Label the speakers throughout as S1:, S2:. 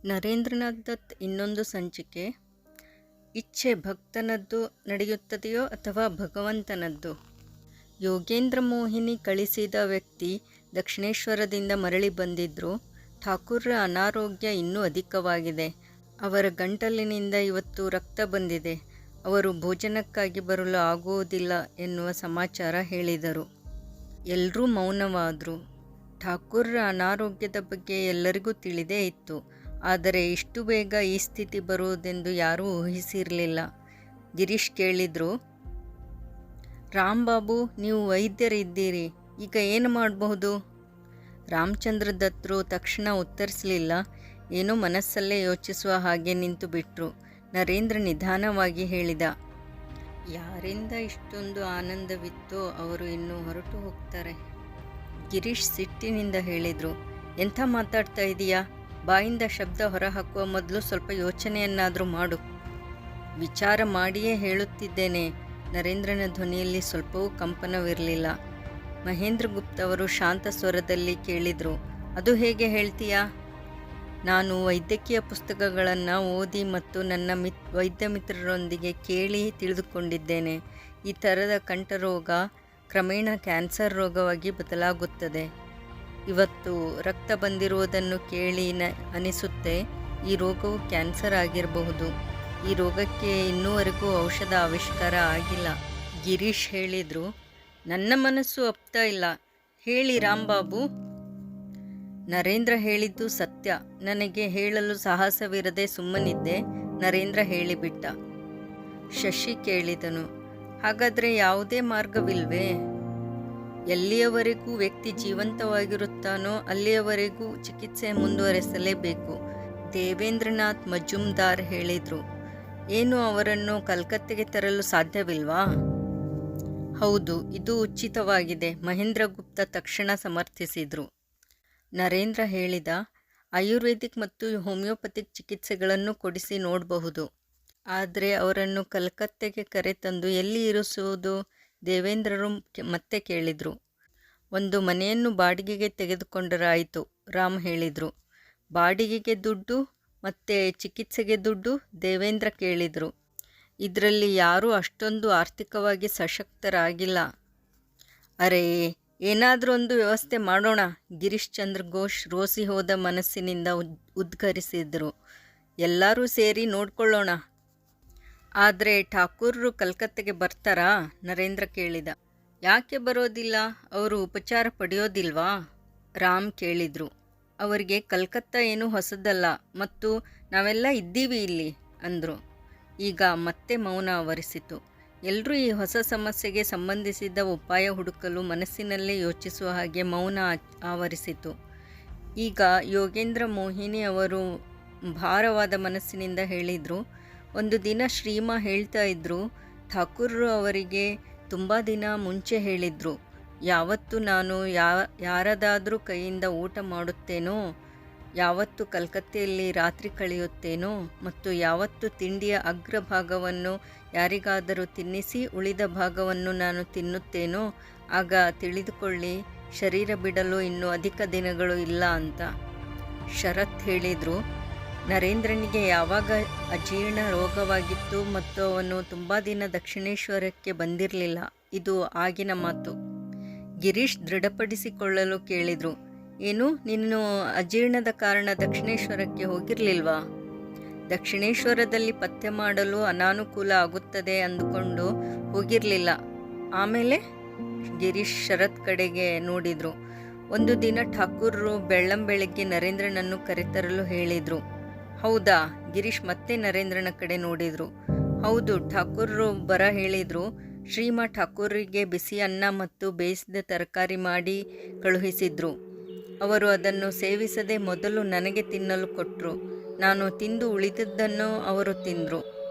S1: ನರೇಂದ್ರನಾಥ್ ದತ್ ಇನ್ನೊಂದು ಸಂಚಿಕೆ. ಇಚ್ಛೆ ಭಕ್ತನದ್ದು ನಡೆಯುತ್ತದೆಯೋ ಅಥವಾ ಭಗವಂತನದ್ದು? ಯೋಗೇಂದ್ರ ಮೋಹಿನಿ ಕಳಿಸಿದ ವ್ಯಕ್ತಿ ದಕ್ಷಿಣೇಶ್ವರದಿಂದ ಮರಳಿ ಬಂದಿದ್ದರು. ಠಾಕೂರ್ರ ಅನಾರೋಗ್ಯ ಇನ್ನೂ ಅಧಿಕವಾಗಿದೆ. ಅವರ ಗಂಟಲಿನಿಂದ ಇವತ್ತು ರಕ್ತ ಬಂದಿದೆ. ಅವರು ಭೋಜನಕ್ಕಾಗಿ ಬರಲು ಆಗುವುದಿಲ್ಲ ಎನ್ನುವ ಸಮಾಚಾರ ಹೇಳಿದರು. ಎಲ್ಲರೂ ಮೌನವಾದರು. ಠಾಕೂರ್ರ ಅನಾರೋಗ್ಯದ ಬಗ್ಗೆ ಎಲ್ಲರಿಗೂ ತಿಳಿದೇ ಇತ್ತು. ಆದರೆ ಇಷ್ಟು ಬೇಗ ಈ ಸ್ಥಿತಿ ಬರುವುದೆಂದು ಯಾರೂ ಊಹಿಸಿರಲಿಲ್ಲ. ಗಿರೀಶ್ ಕೇಳಿದರು, ರಾಂಬಾಬು, ನೀವು ವೈದ್ಯರಿದ್ದೀರಿ, ಈಗ ಏನು ಮಾಡಬಹುದು? ರಾಮಚಂದ್ರ ದತ್ತರು ತಕ್ಷಣ ಉತ್ತರಿಸಲಿಲ್ಲ. ಏನೋ ಮನಸ್ಸಲ್ಲೇ ಯೋಚಿಸುವ ಹಾಗೆ ನಿಂತು ಬಿಟ್ಟರು. ನರೇಂದ್ರ ನಿಧಾನವಾಗಿ ಹೇಳಿದ, ಯಾರಿಂದ ಇಷ್ಟೊಂದು ಆನಂದವಿತ್ತೋ ಅವರು ಇನ್ನೂ ಹೊರಟು ಹೋಗ್ತಾರೆ. ಗಿರೀಶ್ ಸಿಟ್ಟಿನಿಂದ ಹೇಳಿದರು, ಎಂಥ ಮಾತಾಡ್ತಾ ಇದೀಯಾ? ಬಾಯಿಂದ ಶಬ್ದ ಹೊರಹಾಕುವ ಮೊದಲು ಸ್ವಲ್ಪ ಯೋಚನೆಯನ್ನಾದರೂ ಮಾಡು. ವಿಚಾರ ಮಾಡಿಯೇ ಹೇಳುತ್ತಿದ್ದೇನೆ. ನರೇಂದ್ರನ ಧ್ವನಿಯಲ್ಲಿ ಸ್ವಲ್ಪವೂ ಕಂಪನವಿರಲಿಲ್ಲ. ಮಹೇಂದ್ರ ಗುಪ್ತ ಅವರು ಶಾಂತ ಸ್ವರದಲ್ಲಿ ಕೇಳಿದರು, ಅದು ಹೇಗೆ ಹೇಳ್ತೀಯಾ? ನಾನು ವೈದ್ಯಕೀಯ ಪುಸ್ತಕಗಳನ್ನು ಓದಿ ಮತ್ತು ನನ್ನ ವೈದ್ಯ ಮಿತ್ರರೊಂದಿಗೆ ಕೇಳಿ ತಿಳಿದುಕೊಂಡಿದ್ದೇನೆ. ಈ ಥರದ ಕಂಠರೋಗ ಕ್ರಮೇಣ ಕ್ಯಾನ್ಸರ್ ರೋಗವಾಗಿ ಬದಲಾಗುತ್ತದೆ. ಇವತ್ತು ರಕ್ತ ಬಂದಿರುವುದನ್ನು ಕೇಳಿ ಅನಿಸುತ್ತೆ ಈ ರೋಗವು ಕ್ಯಾನ್ಸರ್ ಆಗಿರಬಹುದು. ಈ ರೋಗಕ್ಕೆ ಇನ್ನೂವರೆಗೂ ಔಷಧ ಆವಿಷ್ಕಾರ ಆಗಿಲ್ಲ. ಗಿರೀಶ್ ಹೇಳಿದರು, ನನ್ನ ಮನಸ್ಸು ಒಪ್ತಾ ಇಲ್ಲ. ಹೇಳಿ ರಾಂಬಾಬು. ನರೇಂದ್ರ ಹೇಳಿದ್ದು ಸತ್ಯ. ನನಗೆ ಹೇಳಲು ಸಾಹಸವಿರದೆ ಸುಮ್ಮನಿದ್ದೆ. ನರೇಂದ್ರ ಹೇಳಿಬಿಟ್ಟ. ಶಶಿ ಕೇಳಿದನು, ಹಾಗಾದರೆ ಯಾವುದೇ ಮಾರ್ಗವಿಲ್ವೇ? ಎಲ್ಲಿಯವರೆಗೂ ವ್ಯಕ್ತಿ ಜೀವಂತವಾಗಿರುತ್ತಾನೋ ಅಲ್ಲಿಯವರೆಗೂ ಚಿಕಿತ್ಸೆ ಮುಂದುವರೆಸಲೇಬೇಕು. ದೇವೇಂದ್ರನಾಥ್ ಮಜುಮ್ದಾರ್ ಹೇಳಿದರು. ಏನು, ಅವರನ್ನು ಕಲ್ಕತ್ತೆಗೆ ತರಲು ಸಾಧ್ಯವಿಲ್ವಾ? ಹೌದು, ಇದು ಉಚಿತವಾಗಿದೆ. ಮಹೇಂದ್ರ ಗುಪ್ತ ತಕ್ಷಣ ಸಮರ್ಥಿಸಿದರು. ನರೇಂದ್ರ ಹೇಳಿದ, ಆಯುರ್ವೇದಿಕ್ ಮತ್ತು ಹೋಮಿಯೋಪತಿಕ್ ಚಿಕಿತ್ಸೆಗಳನ್ನು ಕೊಡಿಸಿ ನೋಡಬಹುದು. ಆದರೆ ಅವರನ್ನು ಕಲ್ಕತ್ತೆಗೆ ಕರೆತಂದು ಎಲ್ಲಿ ಇರಿಸುವುದು? ದೇವೇಂದ್ರರು ಮತ್ತೆ ಕೇಳಿದರು. ಒಂದು ಮನೆಯನ್ನು ಬಾಡಿಗೆಗೆ ತೆಗೆದುಕೊಂಡರಾಯಿತು, ರಾಮ್ ಹೇಳಿದರು. ಬಾಡಿಗೆಗೆ ದುಡ್ಡು ಮತ್ತು ಚಿಕಿತ್ಸೆಗೆ ದುಡ್ಡು? ದೇವೇಂದ್ರ ಕೇಳಿದರು. ಇದರಲ್ಲಿ ಯಾರೂ ಅಷ್ಟೊಂದು ಆರ್ಥಿಕವಾಗಿ ಸಶಕ್ತರಾಗಿಲ್ಲ. ಅರೇ, ಏನಾದರೂ ಒಂದು ವ್ಯವಸ್ಥೆ ಮಾಡೋಣ. ಗಿರೀಶ್ ಚಂದ್ರ ಘೋಷ್ ರೋಸಿ ಹೋದ ಮನಸ್ಸಿನಿಂದ ಉದ್ಗರಿಸಿದರು. ಎಲ್ಲರೂ ಸೇರಿ ನೋಡ್ಕೊಳ್ಳೋಣ. ಆದರೆ ಠಾಕೂರ್ರು ಕಲ್ಕತ್ತೆಗೆ ಬರ್ತಾರಾ? ನರೇಂದ್ರ ಕೇಳಿದ. ಯಾಕೆ ಬರೋದಿಲ್ಲ? ಅವರು ಉಪಚಾರ ಪಡೆಯೋದಿಲ್ವಾ? ರಾಮ್ ಕೇಳಿದರು. ಅವರಿಗೆ ಕಲ್ಕತ್ತಾ ಏನೂ ಹೊಸದಲ್ಲ ಮತ್ತು ನಾವೆಲ್ಲ ಇದ್ದೀವಿ ಇಲ್ಲಿ ಅಂದರು. ಈಗ ಮತ್ತೆ ಮೌನ ಆವರಿಸಿತು. ಎಲ್ಲರೂ ಈ ಹೊಸ ಸಮಸ್ಯೆಗೆ ಸಂಬಂಧಿಸಿದ ಉಪಾಯ ಹುಡುಕಲು ಮನಸ್ಸಿನಲ್ಲೇ ಯೋಚಿಸುವ ಹಾಗೆ ಮೌನ ಆವರಿಸಿತು. ಈಗ ಯೋಗೇಂದ್ರ ಮೋಹಿನಿ ಅವರು ಭಾರವಾದ ಮನಸ್ಸಿನಿಂದ ಹೇಳಿದರು, ಒಂದು ದಿನ ಶ್ರೀಮಾ ಹೇಳ್ತಾ ಇದ್ದರು, ಠಾಕೂರ್ರು ಅವರಿಗೆ ತುಂಬ ದಿನ ಮುಂಚೆ ಹೇಳಿದರು, ಯಾವತ್ತು ನಾನು ಯಾರದಾದರೂ ಕೈಯಿಂದ ಊಟ ಮಾಡುತ್ತೇನೋ, ಯಾವತ್ತು ಕಲ್ಕತ್ತೆಯಲ್ಲಿ ರಾತ್ರಿ ಕಳೆಯುತ್ತೇನೋ ಮತ್ತು ಯಾವತ್ತು ತಿಂಡಿಯ ಅಗ್ರಭಾಗವನ್ನು ಯಾರಿಗಾದರೂ ತಿನ್ನಿಸಿ ಉಳಿದ ಭಾಗವನ್ನು ನಾನು ತಿನ್ನುತ್ತೇನೋ, ಆಗ ತಿಳಿದುಕೊಳ್ಳಿ ಶರೀರ ಬಿಡಲು ಇನ್ನೂ ಅಧಿಕ ದಿನಗಳು ಇಲ್ಲ ಅಂತ. ಶರತ್ ಹೇಳಿದರು, ನರೇಂದ್ರನಿಗೆ ಯಾವಾಗ ಅಜೀರ್ಣ ರೋಗವಾಗಿತ್ತು ಮತ್ತು ಅವನು ತುಂಬ ದಿನ ದಕ್ಷಿಣೇಶ್ವರಕ್ಕೆ ಬಂದಿರಲಿಲ್ಲ. ಇದು ಆಗಿನ ಮಾತು. ಗಿರೀಶ್ ದೃಢಪಡಿಸಿಕೊಳ್ಳಲು ಕೇಳಿದರು, ಏನು, ನೀನು ಅಜೀರ್ಣದ ಕಾರಣ ದಕ್ಷಿಣೇಶ್ವರಕ್ಕೆ ಹೋಗಿರಲಿಲ್ವಾ? ದಕ್ಷಿಣೇಶ್ವರದಲ್ಲಿ ಪಥ್ಯ ಮಾಡಲು ಅನಾನುಕೂಲ ಆಗುತ್ತದೆ ಅಂದುಕೊಂಡು ಹೋಗಿರಲಿಲ್ಲ. ಆಮೇಲೆ? ಗಿರೀಶ್ ಶರತ್ ಕಡೆಗೆ ನೋಡಿದರು. ಒಂದು ದಿನ ಠಾಕೂರ್ರು ಬೆಳ್ಳಂಬೆಳಗ್ಗೆ ನರೇಂದ್ರನನ್ನು ಕರೆತರಲು ಹೇಳಿದರು. ಹೌದಾ? ಗಿರೀಶ್ ಮತ್ತೆ ನರೇಂದ್ರನ ಕಡೆ ನೋಡಿದರು. ಹೌದು, ಠಾಕೂರ್ರು ಬರ ಹೇಳಿದರು. ಶ್ರೀಮಾ ಠಾಕೂರಿಗೆ ಬಿಸಿ ಅನ್ನ ಮತ್ತು ಬೇಯಿಸಿದ ತರಕಾರಿ ಮಾಡಿ ಕಳುಹಿಸಿದ್ರು. ಅವರು ಅದನ್ನು ಸೇವಿಸದೆ ಮೊದಲು ನನಗೆ ತಿನ್ನಲು ಕೊಟ್ಟರು. ನಾನು ತಿಂದು ಉಳಿದದ್ದನ್ನು ಅವರು ತಿಂದರು.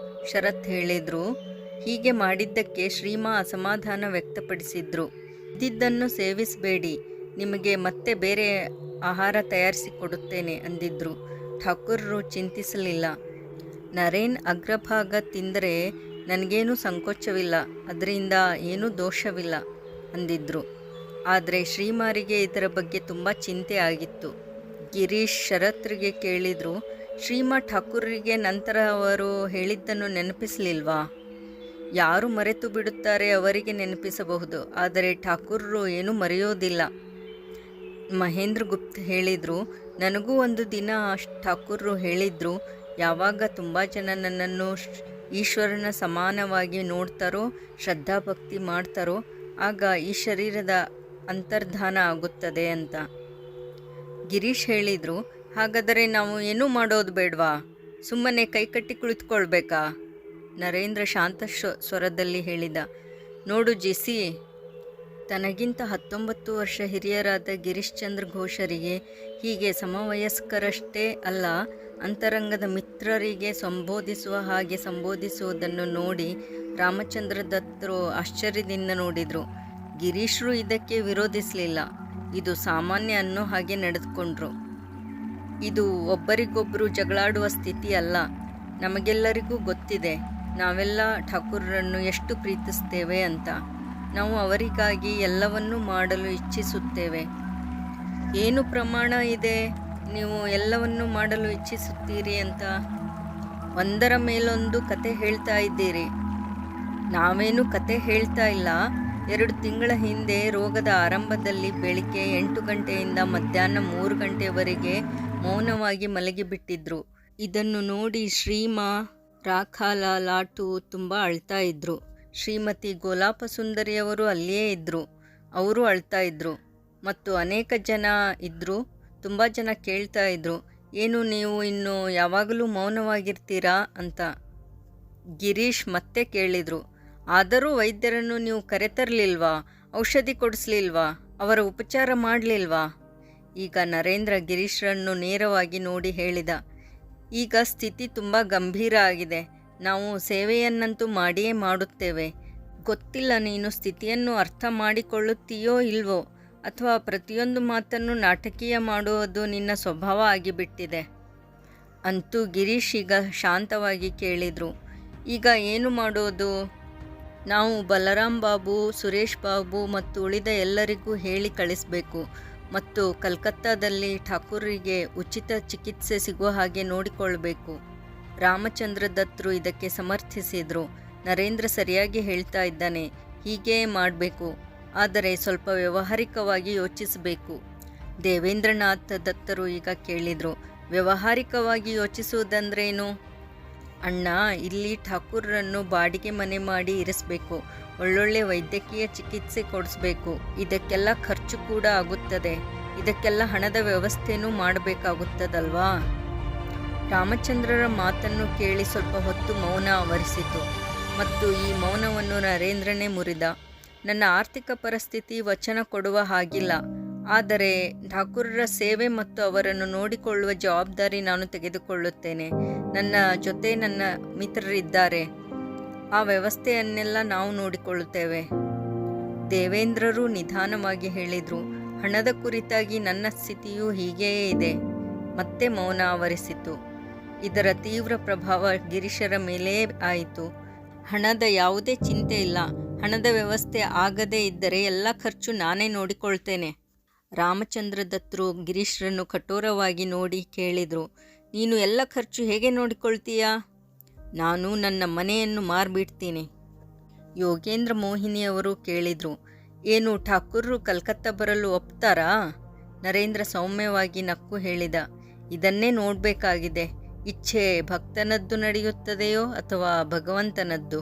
S1: ಶರತ್ ಹೇಳಿದರು. ಹೀಗೆ ಮಾಡಿದ್ದಕ್ಕೆ ಶ್ರೀಮಾ ಅಸಮಾಧಾನ ವ್ಯಕ್ತಪಡಿಸಿದ್ರು. ಇದ್ದಿದ್ದನ್ನು ಸೇವಿಸಬೇಡಿ, ನಿಮಗೆ ಮತ್ತೆ ಬೇರೆ ಆಹಾರ ತಯಾರಿಸಿ ಕೊಡುತ್ತೇನೆ ಅಂದಿದ್ರು. ಠಾಕೂರ್ರು ಚಿಂತಿಸಲಿಲ್ಲ. ನರೇನ್ ಅಗ್ರಭಾಗ ತಿಂದರೆ ನನಗೇನೂ ಸಂಕೋಚವಿಲ್ಲ, ಅದರಿಂದ ಏನೂ ದೋಷವಿಲ್ಲ ಅಂದಿದ್ರು. ಆದರೆ ಶ್ರೀಮಾರಿಗೆ ಇದರ ಬಗ್ಗೆ ತುಂಬ ಚಿಂತೆ ಆಗಿತ್ತು. ಗಿರೀಶ್ ಶರತ್ರಿಗೆ ಕೇಳಿದರು, ಶ್ರೀಮಾ ಠಾಕೂರರಿಗೆ ನಂತರ ಅವರು ಹೇಳಿದ್ದನ್ನು ನೆನಪಿಸಲಿಲ್ವಾ? ಯಾರು ಮರೆತು ಬಿಡುತ್ತಾರೆ ಅವರಿಗೆ ನೆನಪಿಸಬಹುದು, ಆದರೆ ಠಾಕೂರರು ಏನೂ ಮರೆಯೋದಿಲ್ಲ. ಮಹೇಂದ್ರ ಗುಪ್ತ್ ಹೇಳಿದರು, ನನಗೂ ಒಂದು ದಿನ ಠಾಕೂರರು ಹೇಳಿದರು, ಯಾವಾಗ ತುಂಬ ಜನ ನನ್ನನ್ನು ಈಶ್ವರನ ಸಮಾನವಾಗಿ ನೋಡ್ತಾರೋ, ಶ್ರದ್ಧಾಭಕ್ತಿ ಮಾಡ್ತಾರೋ, ಆಗ ಈ ಶರೀರದ ಅಂತರ್ಧಾನ ಆಗುತ್ತದೆ ಅಂತ. ಗಿರೀಶ್ ಹೇಳಿದರು, ಹಾಗಾದರೆ ನಾವು ಏನೂ ಮಾಡೋದು ಬೇಡವಾ? ಸುಮ್ಮನೆ ಕೈಕಟ್ಟಿ ಕುಳಿತುಕೊಳ್ಬೇಕಾ? ನರೇಂದ್ರ ಶಾಂತ ಸ್ವರದಲ್ಲಿ ಹೇಳಿದ, ನೋಡು ಜೆಸಿ, ತನಗಿಂತ 19 ವರ್ಷ ಹಿರಿಯರಾದ ಗಿರೀಶ್ ಚಂದ್ರ ಘೋಷರಿಗೆ ಹೀಗೆ ಸಮವಯಸ್ಕರಷ್ಟೇ ಅಲ್ಲ, ಅಂತರಂಗದ ಮಿತ್ರರಿಗೆ ಸಂಬೋಧಿಸುವ ಹಾಗೆ ಸಂಬೋಧಿಸುವುದನ್ನು ನೋಡಿ ರಾಮಚಂದ್ರ ದತ್ತರು ಆಶ್ಚರ್ಯದಿಂದ ನೋಡಿದರು. ಗಿರೀಶ್ರು ಇದಕ್ಕೆ ವಿರೋಧಿಸಲಿಲ್ಲ. ಇದು ಸಾಮಾನ್ಯ ಅನ್ನೋ ಹಾಗೆ ನಡೆದುಕೊಂಡ್ರು. ಇದು ಒಬ್ಬರಿಗೊಬ್ಬರು ಜಗಳಾಡುವ ಸ್ಥಿತಿ ಅಲ್ಲ. ನಮಗೆಲ್ಲರಿಗೂ ಗೊತ್ತಿದೆ ನಾವೆಲ್ಲ ಠಾಕೂರರನ್ನು ಎಷ್ಟು ಪ್ರೀತಿಸ್ತೇವೆ ಅಂತ. ನಾವು ಅವರಿಗಾಗಿ ಎಲ್ಲವನ್ನೂ ಮಾಡಲು ಇಚ್ಛಿಸುತ್ತೇವೆ. ಏನು ಪ್ರಮಾಣ ಇದೆ ನೀವು ಎಲ್ಲವನ್ನೂ ಮಾಡಲು ಇಚ್ಛಿಸುತ್ತೀರಿ ಅಂತ? ಒಂದರ ಮೇಲೊಂದು ಕತೆ ಹೇಳ್ತಾ ಇದ್ದೀರಿ. ನಾವೇನು ಕತೆ ಹೇಳ್ತಾ ಇಲ್ಲ. 2 ತಿಂಗಳ ಹಿಂದೆ ರೋಗದ ಆರಂಭದಲ್ಲಿ ಬೆಳಿಗ್ಗೆ 8 ಗಂಟೆಯಿಂದ ಮಧ್ಯಾಹ್ನ 3 ಗಂಟೆವರೆಗೆ ಮೌನವಾಗಿ ಮಲಗಿಬಿಟ್ಟಿದ್ರು. ಇದನ್ನು ನೋಡಿ ಶ್ರೀಮಾ ರಾಖಾಲ ಲಾಟು ತುಂಬ ಅಳ್ತಾ ಇದ್ರು. ಶ್ರೀಮತಿ ಗೋಲಾಪ ಸುಂದರಿಯವರು ಅಲ್ಲಿಯೇ ಇದ್ದರು. ಅವರು ಅಳ್ತಾ ಇದ್ರು. ಮತ್ತು ಅನೇಕ ಜನ ಇದ್ದರು. ತುಂಬ ಜನ ಕೇಳ್ತಾ ಇದ್ರು, ಏನು ನೀವು ಇನ್ನು ಯಾವಾಗಲೂ ಮೌನವಾಗಿರ್ತೀರಾ ಅಂತ. ಗಿರೀಶ್ ಮತ್ತೆ ಕೇಳಿದರು, ಆದರೂ ವೈದ್ಯರನ್ನು ನೀವು ಕರೆತರಲಿಲ್ವಾ? ಔಷಧಿ ಕೊಡಿಸ್ಲಿಲ್ವಾ? ಅವರ ಉಪಚಾರ ಮಾಡಲಿಲ್ವಾ? ಈಗ ನರೇಂದ್ರ ಗಿರೀಶ್ರನ್ನು ನೇರವಾಗಿ ನೋಡಿ ಹೇಳಿದ, ಈಗ ಸ್ಥಿತಿ ತುಂಬ ಗಂಭೀರ ಆಗಿದೆ. ನಾವು ಸೇವೆಯನ್ನಂತೂ ಮಾಡಿಯೇ ಮಾಡುತ್ತೇವೆ. ಗೊತ್ತಿಲ್ಲ ನೀನು ಸ್ಥಿತಿಯನ್ನು ಅರ್ಥ ಮಾಡಿಕೊಳ್ಳುತ್ತೀಯೋ ಇಲ್ವೋ, ಅಥವಾ ಪ್ರತಿಯೊಂದು ಮಾತನ್ನು ನಾಟಕೀಯ ಮಾಡುವುದು ನಿನ್ನ ಸ್ವಭಾವ ಆಗಿಬಿಟ್ಟಿದೆ. ಅಂತೂ ಗಿರೀಶ್ ಈಗ ಶಾಂತವಾಗಿ ಕೇಳಿದರು, ಈಗ ಏನು ಮಾಡೋದು? ನಾವು ಬಲರಾಮ್ ಬಾಬು, ಸುರೇಶ್ ಬಾಬು ಮತ್ತು ಉಳಿದ ಎಲ್ಲರಿಗೂ ಹೇಳಿ ಕಳಿಸಬೇಕು ಮತ್ತು ಕಲ್ಕತ್ತಾದಲ್ಲಿ ಠಾಕೂರರಿಗೆ ಉಚಿತ ಚಿಕಿತ್ಸೆ ಸಿಗುವ ಹಾಗೆ ನೋಡಿಕೊಳ್ಬೇಕು. ರಾಮಚಂದ್ರ ದತ್ತರು ಇದಕ್ಕೆ ಸಮರ್ಥಿಸಿದರು. ನರೇಂದ್ರ ಸರಿಯಾಗಿ ಹೇಳ್ತಾ ಇದ್ದಾನೆ, ಹೀಗೇ ಮಾಡಬೇಕು. ಆದರೆ ಸ್ವಲ್ಪ ವ್ಯಾವಹಾರಿಕವಾಗಿ ಯೋಚಿಸಬೇಕು. ದೇವೇಂದ್ರನಾಥ್ ದತ್ತರು ಈಗ ಕೇಳಿದರು, ವ್ಯಾವಹಾರಿಕವಾಗಿ ಯೋಚಿಸುವುದಂದ್ರೇನು? ಅಣ್ಣ, ಇಲ್ಲಿ ಠಾಕೂರರನ್ನು ಬಾಡಿಗೆ ಮನೆ ಮಾಡಿ ಇರಿಸಬೇಕು. ಒಳ್ಳೊಳ್ಳೆ ವೈದ್ಯಕೀಯ ಚಿಕಿತ್ಸೆ ಕೊಡಿಸ್ಬೇಕು. ಇದಕ್ಕೆಲ್ಲ ಖರ್ಚು ಕೂಡ ಆಗುತ್ತದೆ. ಇದಕ್ಕೆಲ್ಲ ಹಣದ ವ್ಯವಸ್ಥೆನೂ ಮಾಡಬೇಕಾಗುತ್ತದಲ್ವಾ? ರಾಮಚಂದ್ರರ ಮಾತನ್ನು ಕೇಳಿ ಸ್ವಲ್ಪ ಹೊತ್ತು ಮೌನ ಆವರಿಸಿತು. ಮತ್ತು ಈ ಮೌನವನ್ನು ನರೇಂದ್ರನೇ ಮುರಿದ. ನನ್ನ ಆರ್ಥಿಕ ಪರಿಸ್ಥಿತಿ ವಚನ ಕೊಡುವ ಹಾಗಿಲ್ಲ. ಆದರೆ ಠಾಕೂರರ ಸೇವೆ ಮತ್ತು ಅವರನ್ನು ನೋಡಿಕೊಳ್ಳುವ ಜವಾಬ್ದಾರಿ ನಾನು ತೆಗೆದುಕೊಳ್ಳುತ್ತೇನೆ. ನನ್ನ ಜೊತೆ ನನ್ನ ಮಿತ್ರರಿದ್ದಾರೆ. ಆ ವ್ಯವಸ್ಥೆಯನ್ನೆಲ್ಲ ನಾವು ನೋಡಿಕೊಳ್ಳುತ್ತೇವೆ. ದೇವೇಂದ್ರರು ನಿಧಾನವಾಗಿ ಹೇಳಿದರು, ಹಣದ ಕುರಿತಾಗಿ ನನ್ನ ಸ್ಥಿತಿಯೂ ಹೀಗೆಯೇ ಇದೆ. ಮತ್ತೆ ಮೌನ ಆವರಿಸಿತು. ಇದರ ತೀವ್ರ ಪ್ರಭಾವ ಗಿರೀಶರ ಮೇಲೇ ಆಯಿತು. ಹಣದ ಯಾವುದೇ ಚಿಂತೆ ಇಲ್ಲ. ಹಣದ ವ್ಯವಸ್ಥೆ ಆಗದೇ ಇದ್ದರೆ ಎಲ್ಲ ಖರ್ಚು ನಾನೇ ನೋಡಿಕೊಳ್ತೇನೆ. ರಾಮಚಂದ್ರ ದತ್ತರು ಗಿರೀಶ್ರನ್ನು ಕಠೋರವಾಗಿ ನೋಡಿ ಕೇಳಿದರು, ನೀನು ಎಲ್ಲ ಖರ್ಚು ಹೇಗೆ ನೋಡಿಕೊಳ್ತೀಯಾ? ನಾನು ನನ್ನ ಮನೆಯನ್ನು ಮಾರ್ಬಿಡ್ತೀನಿ. ಯೋಗೇಂದ್ರ ಮೋಹಿನಿಯವರು ಕೇಳಿದರು, ಏನು ಠಾಕೂರರು ಕಲ್ಕತ್ತಾ ಬರಲು ಒಪ್ತಾರಾ? ನರೇಂದ್ರ ಸೌಮ್ಯವಾಗಿ ನಕ್ಕು ಹೇಳಿದ, ಇದನ್ನೇ ನೋಡಬೇಕಾಗಿದೆ. ಇಚ್ಛೆ ಭಕ್ತನದ್ದು ನಡೆಯುತ್ತದೆಯೋ ಅಥವಾ ಭಗವಂತನದ್ದು?